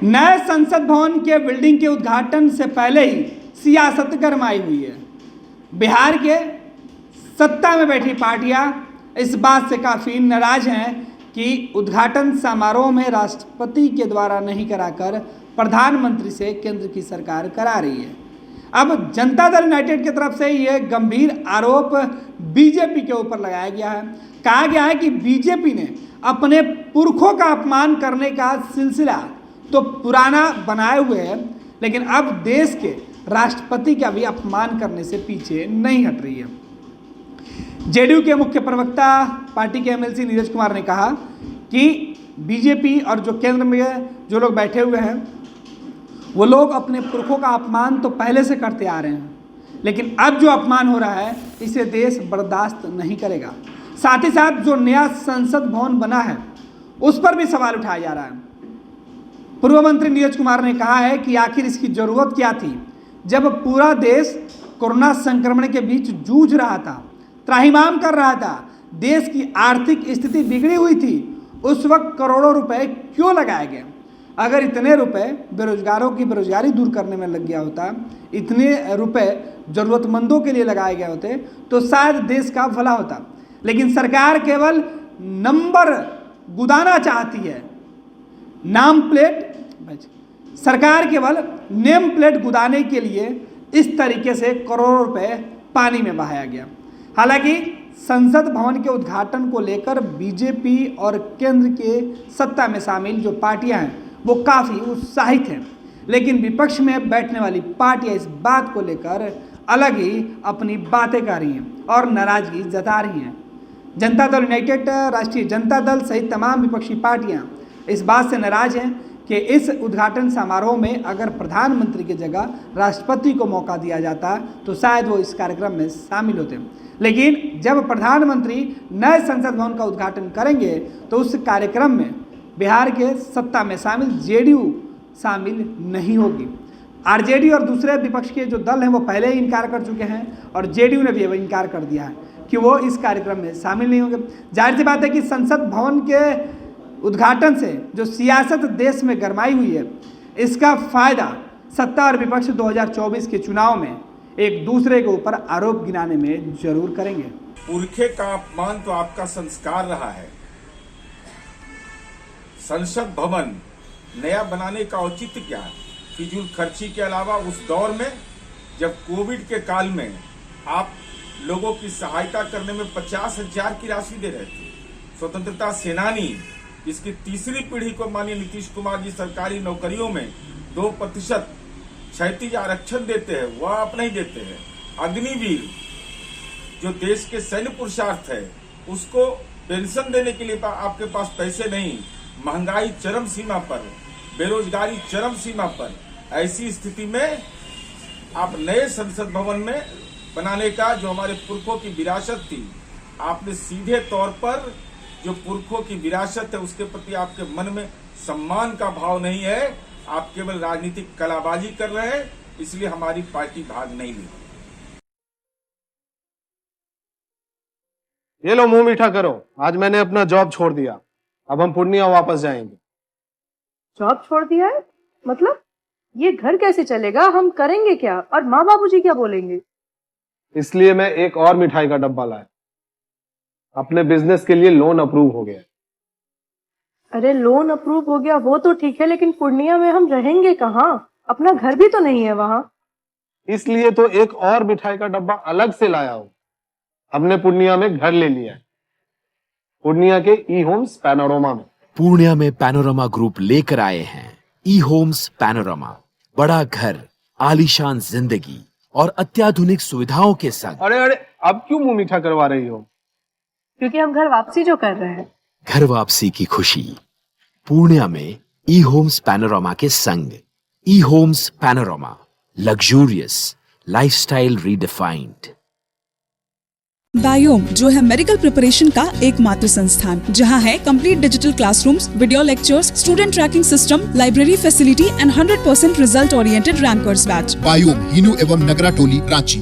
नए संसद भवन के बिल्डिंग के उद्घाटन से पहले ही सियासत गरमाई हुई है। बिहार के सत्ता में बैठी पार्टियां इस बात से काफ़ी नाराज हैं कि उद्घाटन समारोह में राष्ट्रपति के द्वारा नहीं कराकर प्रधानमंत्री से केंद्र की सरकार करा रही है। अब जनता दल यूनाइटेड की तरफ से यह गंभीर आरोप बीजेपी के ऊपर लगाया गया है। कहा गया है कि बीजेपी ने अपने पुरखों का अपमान करने का सिलसिला तो पुराना बनाए हुए है, लेकिन अब देश के राष्ट्रपति का भी अपमान करने से पीछे नहीं हट रही है। जेडीयू के मुख्य प्रवक्ता पार्टी के एमएलसी नीरज कुमार ने कहा कि बीजेपी और जो केंद्र में जो लोग बैठे हुए हैं वो लोग अपने पुरखों का अपमान तो पहले से करते आ रहे हैं, लेकिन अब जो अपमान हो रहा है इसे देश बर्दाश्त नहीं करेगा। साथ ही साथ जो नया संसद भवन बना है उस पर भी सवाल उठाया जा रहा है। पूर्व मंत्री नीरज कुमार ने कहा है कि आखिर इसकी जरूरत क्या थी जब पूरा देश कोरोना संक्रमण के बीच जूझ रहा था, त्राहिमाम कर रहा था, देश की आर्थिक स्थिति बिगड़ी हुई थी। उस वक्त करोड़ों रुपए क्यों लगाए गए? अगर इतने रुपए बेरोजगारों की बेरोजगारी दूर करने में लग गया होता, इतने रुपए जरूरतमंदों के लिए लगाए गए होते तो शायद देश का भला होता। लेकिन सरकार केवल नंबर गुदाना चाहती है, नाम प्लेट। सरकार केवल नेम प्लेट गुदाने के लिए इस तरीके से करोड़ों रुपए पानी में बहाया गया। हालांकि संसद भवन के उद्घाटन को लेकर बीजेपी और केंद्र के सत्ता में शामिल जो पार्टियां हैं वो काफ़ी उत्साहित हैं, लेकिन विपक्ष में बैठने वाली पार्टियां इस बात को लेकर अलग ही अपनी बातें कर रही हैं और नाराजगी जता रही हैं। जनता दल यूनाइटेड, राष्ट्रीय जनता दल सहित तमाम विपक्षी पार्टियां इस बात से नाराज हैं कि इस उद्घाटन समारोह में अगर प्रधानमंत्री की जगह राष्ट्रपति को मौका दिया जाता तो शायद वो इस कार्यक्रम में शामिल होते। लेकिन जब प्रधानमंत्री नए संसद भवन का उद्घाटन करेंगे तो उस कार्यक्रम में बिहार के सत्ता में शामिल जेडीयू शामिल नहीं होगी। आरजेडी और दूसरे विपक्ष के जो दल हैं वो पहले ही इनकार कर चुके हैं और जेडीयू ने भी इनकार कर दिया है कि वो इस कार्यक्रम में शामिल नहीं होंगे। जाहिर सी बात है कि संसद भवन के उद्घाटन से जो सियासत देश में गरमाई हुई है इसका फायदा सत्ता और विपक्ष 2024 के चुनाव में एक दूसरे के ऊपर आरोप गिनाने में जरूर करेंगे। पुरखे का अपमान तो आपका संस्कार रहा है। संसद भवन नया बनाने का औचित्य क्या है? फिजूल खर्ची के अलावा उस दौर में जब कोविड के काल में आप लोगों की सहायता करने में 50,000 की राशि दे रहे थे। स्वतंत्रता सेनानी इसकी तीसरी पीढ़ी को माननीय नीतीश कुमार जी सरकारी नौकरियों में 2% क्षैतिज आरक्षण देते हैं, वह आप नहीं देते हैं। अग्निवीर जो देश के सैन्य पुरुषार्थ है उसको पेंशन देने के लिए आपके पास पैसे नहीं। महंगाई चरम सीमा पर, बेरोजगारी चरम सीमा पर, ऐसी स्थिति में आप नए संसद भवन में बनाने का जो हमारे पुरखों की विरासत थी, आपने सीधे तौर पर जो पुरखों की विरासत है उसके प्रति आपके मन में सम्मान का भाव नहीं है। आप केवल राजनीतिक कलाबाजी कर रहे हैं, इसलिए हमारी पार्टी भाग नहीं ली। ये लो मुंह मीठा करो, आज मैंने अपना जॉब छोड़ दिया, अब हम पूर्णिया वापस जाएंगे। जॉब छोड़ दिया है? मतलब ये घर कैसे चलेगा? हम करेंगे क्या? और माँ बाबूजी क्या बोलेंगे? इसलिए मैं एक और मिठाई का डब्बा लाया। अपने बिजनेस के लिए लोन अप्रूव हो गया। अरे लोन अप्रूव हो गया वो तो ठीक है, लेकिन पूर्णिया में हम रहेंगे कहाँ? अपना घर भी तो नहीं है वहाँ। इसलिए तो एक और मिठाई का डब्बा अलग से लाया हूँ। हमने पूर्णिया में घर ले लिया है, पूर्णिया के ई होम्स पैनोरमा में। पूर्णिया में पैनोरमा ग्रुप लेकर आए हैं ई होम्स पैनोरमा। बड़ा घर, आलीशान जिंदगी और अत्याधुनिक सुविधाओं के संग। अरे अब क्यों मुंह मीठा करवा रही हो? क्योंकि हम घर वापसी जो कर रहे हैं। घर वापसी की खुशी पूर्णिया में ई होम्स पैनोरमा के संग। ई homes panorama, luxurious lifestyle redefined. Biome जो है मेडिकल प्रिपरेशन का एकमात्र संस्थान, जहां है complete digital classrooms, video lectures, student tracking system, library facility and 100% result oriented rankers batch. Biome, Hinoo एवं नगरा टोली, रांची।